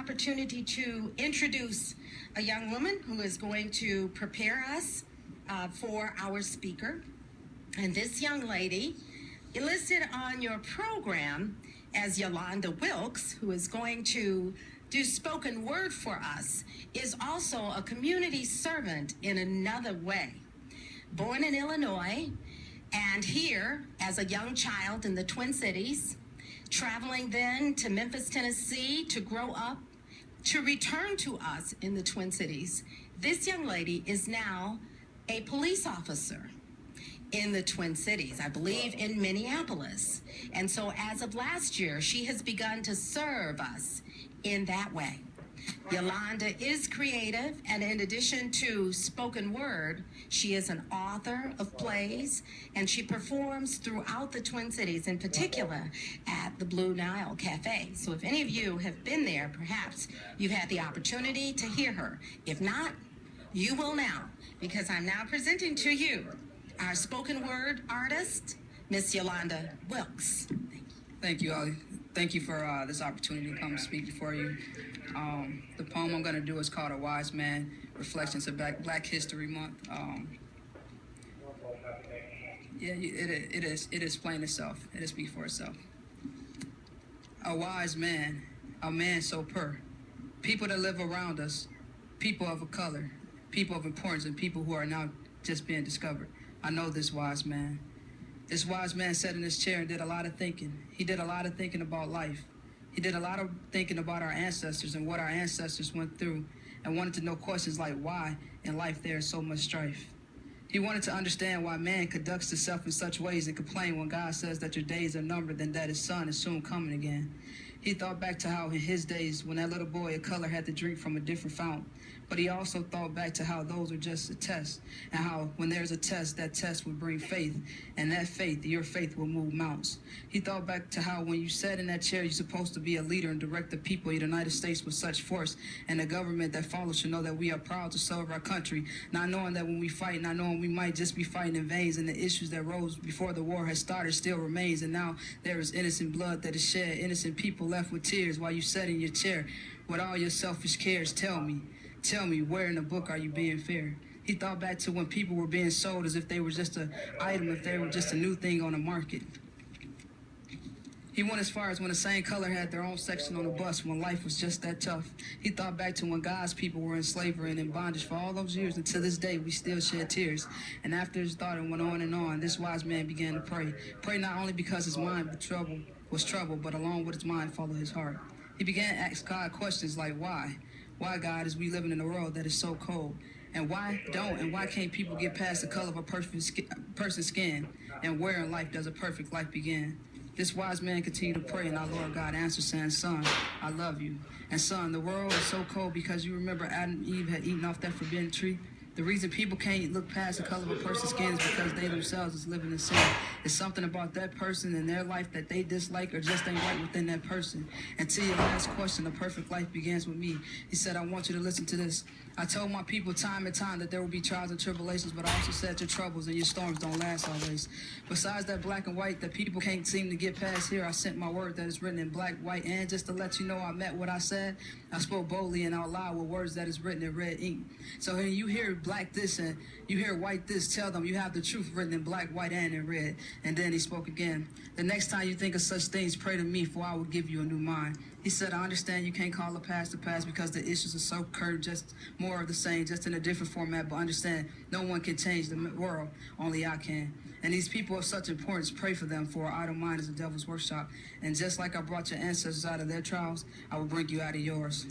opportunity to introduce a young woman who is going to prepare us for our speaker. And this young lady, listed on your program as Yolanda Wilkes, who is going to do spoken word for us, is also a community servant in another way. Born in Illinois, and here as a young child in the Twin Cities, traveling then to Memphis, Tennessee to grow up, to return to us in the Twin Cities. This young lady is now a police officer in the Twin Cities, I believe in Minneapolis. And so as of last year, she has begun to serve us in that way. Yolanda is creative, and in addition to spoken word, she is an author of plays, and she performs throughout the Twin Cities, in particular at the Blue Nile Cafe. So if any of you have been there, perhaps you've had the opportunity to hear her. If not, you will now, because I'm now presenting to you our spoken word artist, Miss Yolanda Wilkes. Thank you, Ollie. Thank you for this opportunity to come speak before you. The poem I'm going to do is called A Wise Man, Reflections of Black History Month. It explains itself. It speaks for itself. A wise man, a man so pure. People that live around us, people of a color, people of importance, and people who are now just being discovered. I know this wise man. This wise man sat in his chair and did a lot of thinking. He did a lot of thinking about life. He did a lot of thinking about our ancestors and what our ancestors went through, and wanted to know questions like why in life there is so much strife. He wanted to understand why man conducts himself in such ways and complain when God says that your days are numbered and that his son is soon coming again. He thought back to how in his days when that little boy of color had to drink from a different fountain. But he also thought back to how those are just a test, and how when there's a test, that test will bring faith, and that faith, your faith, will move mountains. He thought back to how when you sat in that chair, you're supposed to be a leader and direct the people of the United States with such force, and the government that follows should know that we are proud to serve our country, not knowing that when we fight, not knowing we might just be fighting in vain, and the issues that rose before the war has started still remains, and now there is innocent blood that is shed, innocent people left with tears while you sat in your chair with all your selfish cares. Tell me, where in the book are you being fair? He thought back to when people were being sold as if they were just an item, if they were just a new thing on the market. He went as far as when the same color had their own section on the bus when life was just that tough. He thought back to when God's people were in slavery and in bondage for all those years, and to this day we still shed tears. And after his thought went on and on, this wise man began to pray. Pray not only because his mind was troubled, but along with his mind followed his heart. He began to ask God questions like why? Why, God, is we living in a world that is so cold? And why can't people get past the color of a person's skin? And where in life does a perfect life begin? This wise man continued to pray, and our Lord God answered, saying, Son, I love you. And son, the world is so cold because you remember Adam and Eve had eaten off that forbidden tree. The reason people can't look past the color of a person's skin is because they themselves is living in sin. It's something about that person in their life that they dislike or just ain't right within that person. And to your last question, a perfect life begins with me. He said, I want you to listen to this. I told my people time and time that there will be trials and tribulations, but I also said your troubles and your storms don't last always. Besides that black and white that people can't seem to get past here, I sent my word that is written in black, white, and just to let you know I meant what I said, I spoke boldly and out loud with words that is written in red ink. So when you hear black this and you hear white this, tell them you have the truth written in black, white, and in red. And then he spoke again. The next time you think of such things, pray to me, for I will give you a new mind. He said, I understand you can't call the past because the issues are so curved, just more of the same, just in a different format. But understand, no one can change the world, only I can. And these people of such importance, pray for them, for our idle mind is the devil's workshop. And just like I brought your ancestors out of their trials, I will bring you out of yours.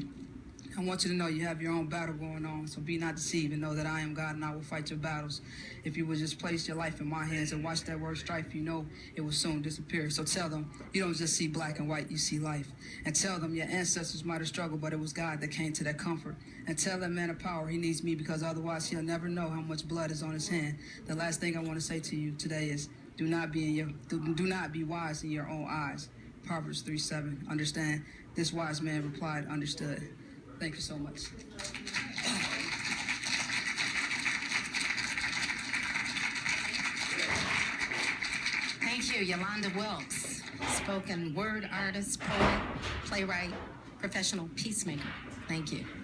I want you to know you have your own battle going on, so be not deceived and know that I am God and I will fight your battles. If you would just place your life in my hands and watch that word strife, you know it will soon disappear. So tell them, you don't just see black and white, you see life. And tell them your ancestors might have struggled, but it was God that came to that comfort. And tell that man of power he needs me, because otherwise he'll never know how much blood is on his hand. The last thing I want to say to you today is, do not be wise in your own eyes. Proverbs 3:7. Understand? This wise man replied, understood. Thank you so much. Thank you, Yolanda Wilkes, spoken word artist, poet, playwright, professional peacemaker. Thank you.